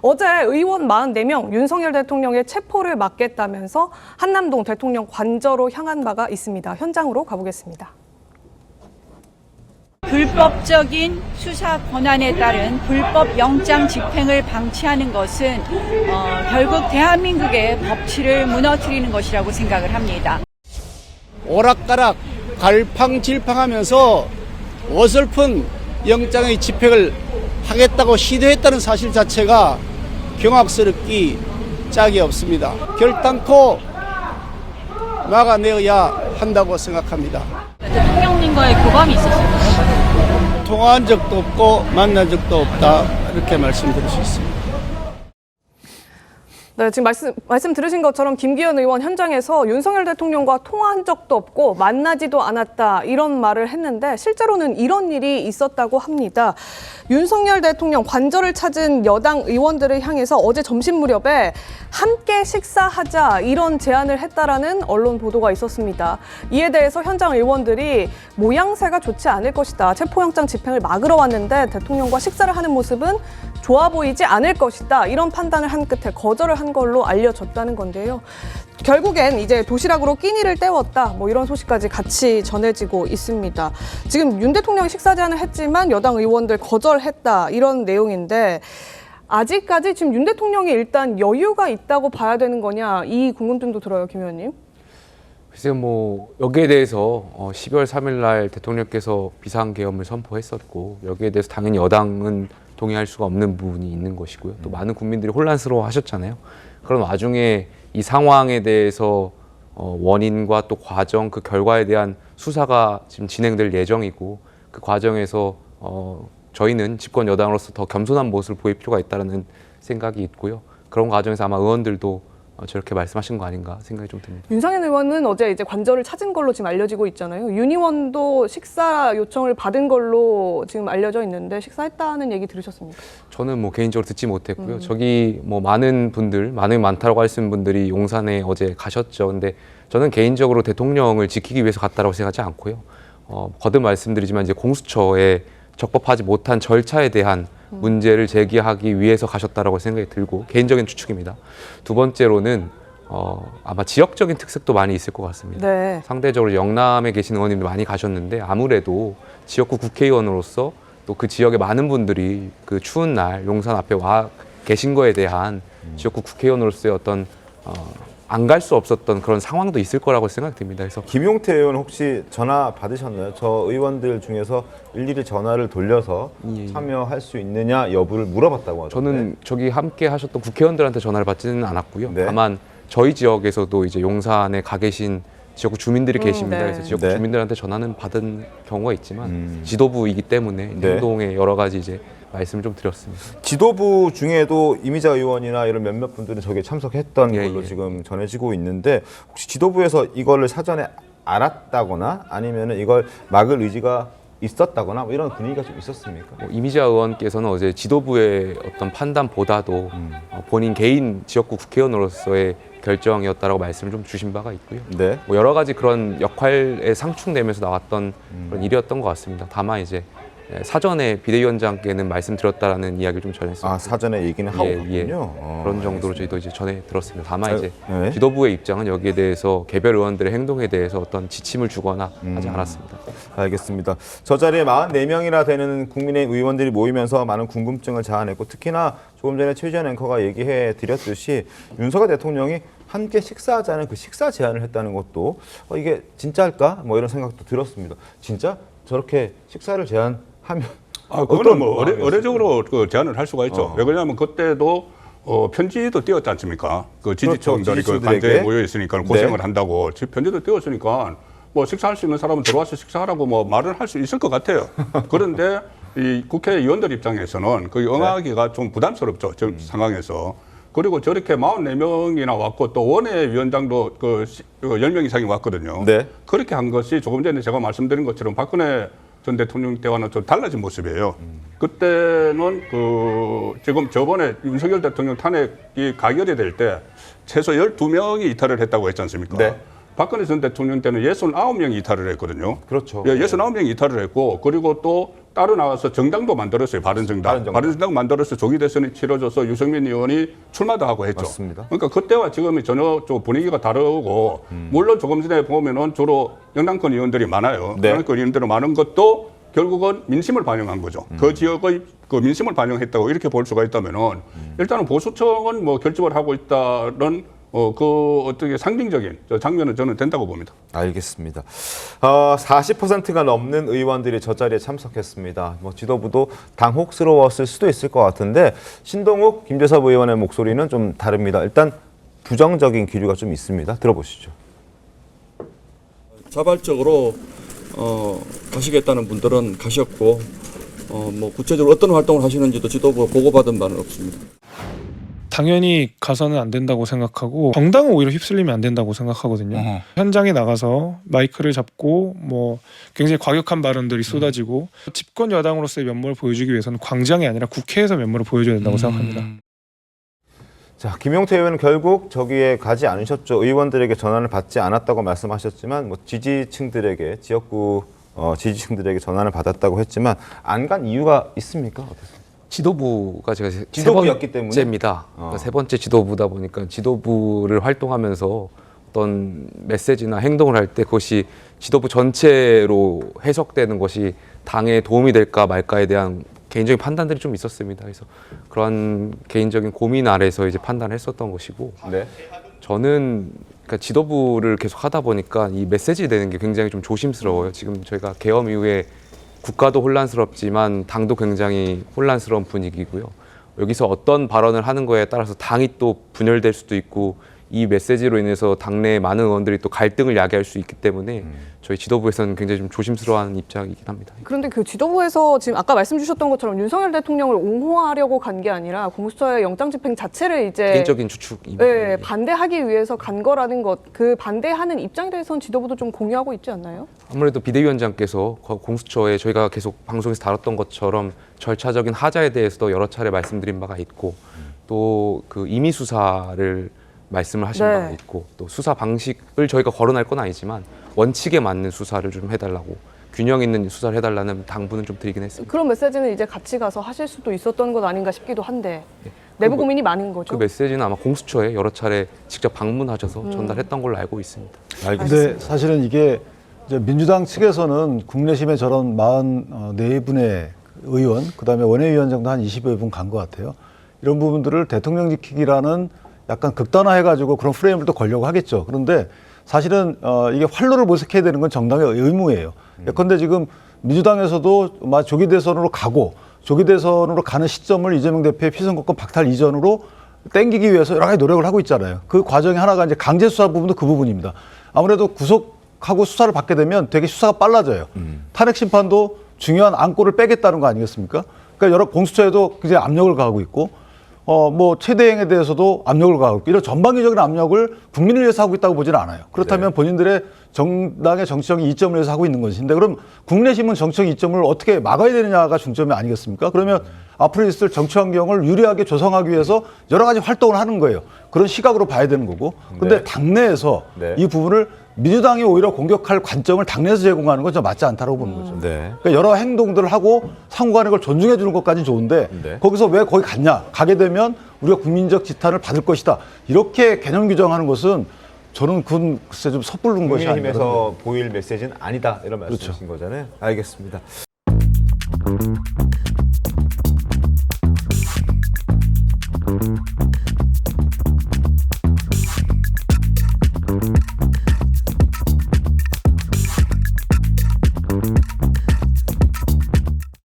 어제 의원 44명 윤석열 대통령의 체포를 막겠다면서 한남동 대통령 관저로 향한 바가 있습니다. 현장으로 가보겠습니다. 불법적인 수사 권한에 따른 불법 영장 집행을 방치하는 것은 결국 대한민국의 법치를 무너뜨리는 것이라고 생각을 합니다. 오락가락 갈팡질팡하면서 어설픈 영장의 집행을 하겠다고 시도했다는 사실 자체가 경악스럽기 짝이 없습니다. 결단코 막아내야 한다고 생각합니다. 대통령님과의 교감이 있으신가요? 통화한 적도 없고 만난 적도 없다, 이렇게 말씀드릴 수 있습니다. 네, 지금 말씀 들으신 것처럼 김기현 의원 현장에서 윤석열 대통령과 통화한 적도 없고 만나지도 않았다, 이런 말을 했는데 실제로는 이런 일이 있었다고 합니다. 윤석열 대통령 관저를 찾은 여당 의원들을 향해서 어제 점심 무렵에 함께 식사하자, 이런 제안을 했다라는 언론 보도가 있었습니다. 이에 대해서 현장 의원들이 모양새가 좋지 않을 것이다, 체포영장 집행을 막으러 왔는데 대통령과 식사를 하는 모습은 좋아 보이지 않을 것이다, 이런 판단을 한 끝에 거절을 한 걸로 알려졌다는 건데요. 결국엔 이제 도시락으로 끼니를 때웠다, 이런 소식까지 같이 전해지고 있습니다. 지금 윤 대통령이 식사 제안을 했지만 여당 의원들 거절했다, 이런 내용인데 아직까지 지금 윤 대통령이 일단 여유가 있다고 봐야 되는 거냐, 이 궁금증도 들어요, 김 의원님. 글쎄요, 여기에 대해서 12월 3일 날 대통령께서 비상계엄을 선포했었고, 여기에 대해서 당연히 여당은 동의할 수가 없는 부분이 있는 것이고요. 또 많은 국민들이 혼란스러워 하셨잖아요. 그런 와중에 이 상황에 대해서 원인과 또 과정, 그 결과에 대한 수사가 지금 진행될 예정이고, 그 과정에서 저희는 집권 여당으로서 더 겸손한 모습을 보일 필요가 있다는 생각이 있고요. 그런 과정에서 아마 의원들도 저렇게 말씀하신 거 아닌가 생각이 좀 듭니다. 윤상현 의원은 어제 이제 관저를 찾은 걸로 지금 알려지고 있잖아요. 윤 의원도 식사 요청을 받은 걸로 지금 알려져 있는데 식사했다는 얘기 들으셨습니까? 저는 개인적으로 듣지 못했고요. 저기 많은 분들, 많다라고 하시는 분들이 용산에 어제 가셨죠. 근데 저는 개인적으로 대통령을 지키기 위해서 갔다라고 생각하지 않고요. 거듭 말씀드리지만 이제 공수처에 적법하지 못한 절차에 대한 문제를 제기하기 위해서 가셨다라고 생각이 들고, 개인적인 추측입니다. 두 번째로는 아마 지역적인 특색도 많이 있을 것 같습니다. 네. 상대적으로 영남에 계신 의원님들 많이 가셨는데 아무래도 지역구 국회의원으로서 또 그 지역의 많은 분들이 그 추운 날 용산 앞에 와 계신 거에 대한 지역구 국회의원으로서의 어떤 안 갈 수 없었던 그런 상황도 있을 거라고 생각됩니다. 그래서 김용태 의원 혹시 전화 받으셨나요? 저 의원들 중에서 일일이 전화를 돌려서 참여할 수 있느냐 여부를 물어봤다고 하던데. 저는 저기 함께 하셨던 국회의원들한테 전화를 받지는 않았고요. 네. 다만 저희 지역에서도 이제 용산에 가 계신 지역구 주민들이 계십니다. 네. 그래서 지역구 네. 주민들한테 전화는 받은 경우가 있지만 지도부이기 때문에 네. 행동에 여러 가지 이제 말씀을 좀 드렸습니다. 지도부 중에도 이미자 의원이나 이런 몇몇 분들은 저게 참석했던 예, 걸로 예. 지금 전해지고 있는데, 혹시 지도부에서 이거를 사전에 알았다거나 아니면은 이걸 막을 의지가 있었다거나 이런 분위기가 좀 있었습니까? 이미자 의원께서는 어제 지도부의 어떤 판단보다도 본인 개인 지역구 국회의원으로서의 결정이었다라고 말씀을 좀 주신 바가 있고요. 네. 여러 가지 그런 역할에 상충되면서 나왔던 그런 일이었던 것 같습니다. 다만 이제 사전에 비대위원장께는 말씀드렸다라는 이야기를 좀 전했습니다. 아, 사전에 얘기는 하고 예, 갔군요. 예. 그런 정도로 저희도 이제 전해 들었습니다. 다만 이제 네. 지도부의 입장은 여기에 대해서 개별 의원들의 행동에 대해서 어떤 지침을 주거나 하지 않았습니다. 알겠습니다. 저 자리에 44명이나 되는 국민의힘 의원들이 모이면서 많은 궁금증을 자아냈고, 특히나 조금 전에 최지현 앵커가 얘기해 드렸듯이 윤석열 대통령이 함께 식사하자는 그 식사 제안을 했다는 것도 이게 진짜일까? 이런 생각도 들었습니다. 진짜 저렇게 식사를 제안하면 그거는 의례적으로 그 제안을 할 수가 있죠. 왜 그러냐면 그때도 편지도 띄웠지 않습니까? 그 지지층들이 그 관저에 모여 있으니까 고생을 네. 한다고 편지도 띄웠으니까 식사할 수 있는 사람은 들어와서 식사하라고 말을 할 수 있을 것 같아요. 그런데 이 국회의원들 입장에서는 그 응하기가 좀 부담스럽죠. 저 상황에서. 그리고 저렇게 44명이나 왔고 또 원외위원장도 10명 이상이 왔거든요. 네. 그렇게 한 것이 조금 전에 제가 말씀드린 것처럼 박근혜 전 대통령 때와는 좀 달라진 모습이에요. 그때는 지금 저번에 윤석열 대통령 탄핵이 가결이 될 때 최소 12명이 이탈을 했다고 했지 않습니까? 네. 박근혜 전 대통령 때는 69명이 이탈을 했거든요. 그렇죠. 예, 69명이 이탈을 했고 그리고 또 따로 나와서 정당도 만들었어요. 바른정당. 바른정당 만들어서 조기 대선이 치러져서 유승민 의원이 출마도 하고 했죠. 맞습니다. 그러니까 그때와 지금이 전혀 좀 분위기가 다르고 물론 조금 전에 보면은 주로 영남권 의원들이 많아요. 네. 영남권 의원들이 많은 것도 결국은 민심을 반영한 거죠. 그 지역의 그 민심을 반영했다고 이렇게 볼 수가 있다면은 일단은 보수층은 뭐 결집을 하고 있다는 그 어떻게 상징적인 장면은 저는 된다고 봅니다. 알겠습니다. 40%가 넘는 의원들이 저 자리에 참석했습니다. 뭐 지도부도 당혹스러웠을 수도 있을 것 같은데 신동욱, 김재섭 의원의 목소리는 좀 다릅니다. 일단 부정적인 기류가 좀 있습니다. 들어보시죠. 자발적으로 가시겠다는 분들은 가셨고 뭐 구체적으로 어떤 활동을 하시는지도 지도부가 보고받은 바는 없습니다. 당연히 가서는 안 된다고 생각하고 정당은 오히려 휩쓸리면 안 된다고 생각하거든요. 현장에 나가서 마이크를 잡고 뭐 굉장히 과격한 발언들이 쏟아지고 집권 여당으로서의 면모를 보여주기 위해서는 광장이 아니라 국회에서 면모를 보여줘야 된다고 생각합니다. 자, 김용태 의원은 결국 저기에 가지 않으셨죠. 의원들에게 전화를 받지 않았다고 말씀하셨지만 뭐 지지층들에게 지역구 지지층들에게 전화를 받았다고 했지만 안 간 이유가 있습니까? 어떠세요? 지도부가 제가 세 지도부였기 때문에? 번째입니다. 그러니까 세 번째 지도부다 보니까 지도부를 활동하면서 어떤 메시지나 행동을 할 때 그것이 지도부 전체로 해석되는 것이 당에 도움이 될까 말까에 대한 개인적인 판단들이 좀 있었습니다. 그래서 그런 개인적인 고민 아래서 이제 판단을 했었던 것이고 네. 저는 그러니까 지도부를 계속 하다 보니까 이 메시지 내는 게 굉장히 좀 조심스러워요. 지금 저희가 계엄 이후에 국가도 혼란스럽지만 당도 굉장히 혼란스러운 분위기고요. 여기서 어떤 발언을 하는 거에 따라서 당이 또 분열될 수도 있고 이 메시지로 인해서 당내 많은 의원들이 또 갈등을 야기할 수 있기 때문에 저희 지도부에서는 굉장히 좀 조심스러워하는 입장이긴 합니다. 그런데 그 지도부에서 지금 아까 말씀 주셨던 것처럼 윤석열 대통령을 옹호하려고 간 게 아니라 공수처의 영장 집행 자체를 이제 개인적인 추측입니다. 네, 반대하기 위해서 간 거라는 것, 그 반대하는 입장에 대해서는 지도부도 좀 공유하고 있지 않나요? 아무래도 비대위원장께서 공수처에 저희가 계속 방송에서 다뤘던 것처럼 절차적인 하자에 대해서도 여러 차례 말씀드린 바가 있고 또 그 임의 수사를 말씀을 하신 네. 바가 있고 또 수사 방식을 저희가 거론할 건 아니지만 원칙에 맞는 수사를 좀 해달라고 균형 있는 수사를 해달라는 당부는 좀 드리긴 했습니다. 그런 메시지는 이제 같이 가서 하실 수도 있었던 것 아닌가 싶기도 한데 내부 고민이 많은 거죠. 그 메시지는 아마 공수처에 여러 차례 직접 방문하셔서 전달했던 걸로 알고 있습니다. 근데 사실은 이게 이제 민주당 측에서는 국내심에 저런 44분의 의원, 그다음에 원외위원장도 한 20여 분 간 것 같아요. 이런 부분들을 대통령 지키기라는 약간 극단화해가지고 그런 프레임을 또 걸려고 하겠죠. 그런데 사실은 이게 활로를 모색해야 되는 건 정당의 의무예요. 예컨대 지금 민주당에서도 조기 대선으로 가고 조기 대선으로 가는 시점을 이재명 대표의 피선거권 박탈 이전으로 땡기기 위해서 여러 가지 노력을 하고 있잖아요. 그 과정이 하나가 이제 강제 수사 부분도 그 부분입니다. 아무래도 구속하고 수사를 받게 되면 되게 수사가 빨라져요. 탄핵 심판도 중요한 안골을 빼겠다는 거 아니겠습니까? 그러니까 여러 공수처에도 굉장히 압력을 가하고 있고 뭐 최대행에 대해서도 압력을 가하고 있고 이런 전방위적인 압력을 국민을 위해서 하고 있다고 보지는 않아요. 그렇다면 본인들의 정당의 정치적인 이점을 위해서 하고 있는 것인데 그럼 국내심은 정치적 이점을 어떻게 막아야 되느냐가 중점이 아니겠습니까? 그러면 앞으로 있을 정치 환경을 유리하게 조성하기 위해서 여러 가지 활동을 하는 거예요. 그런 시각으로 봐야 되는 거고. 그런데 당내에서 이 부분을 민주당이 오히려 공격할 관점을 당내에서 제공하는 건 좀 맞지 않다고 보는 거죠. 그러니까 여러 행동들을 하고 상호간에 그걸 존중해 주는 것까지는 좋은데 거기서 왜 거기 갔냐? 가게 되면 우리가 국민적 지탄을 받을 것이다. 이렇게 개념 규정하는 것은 저는 그건 글쎄 좀 섣부른 것이 아니라 국민의힘에서 보일 메시지는 아니다 이런 말씀이신 거잖아요. 알겠습니다.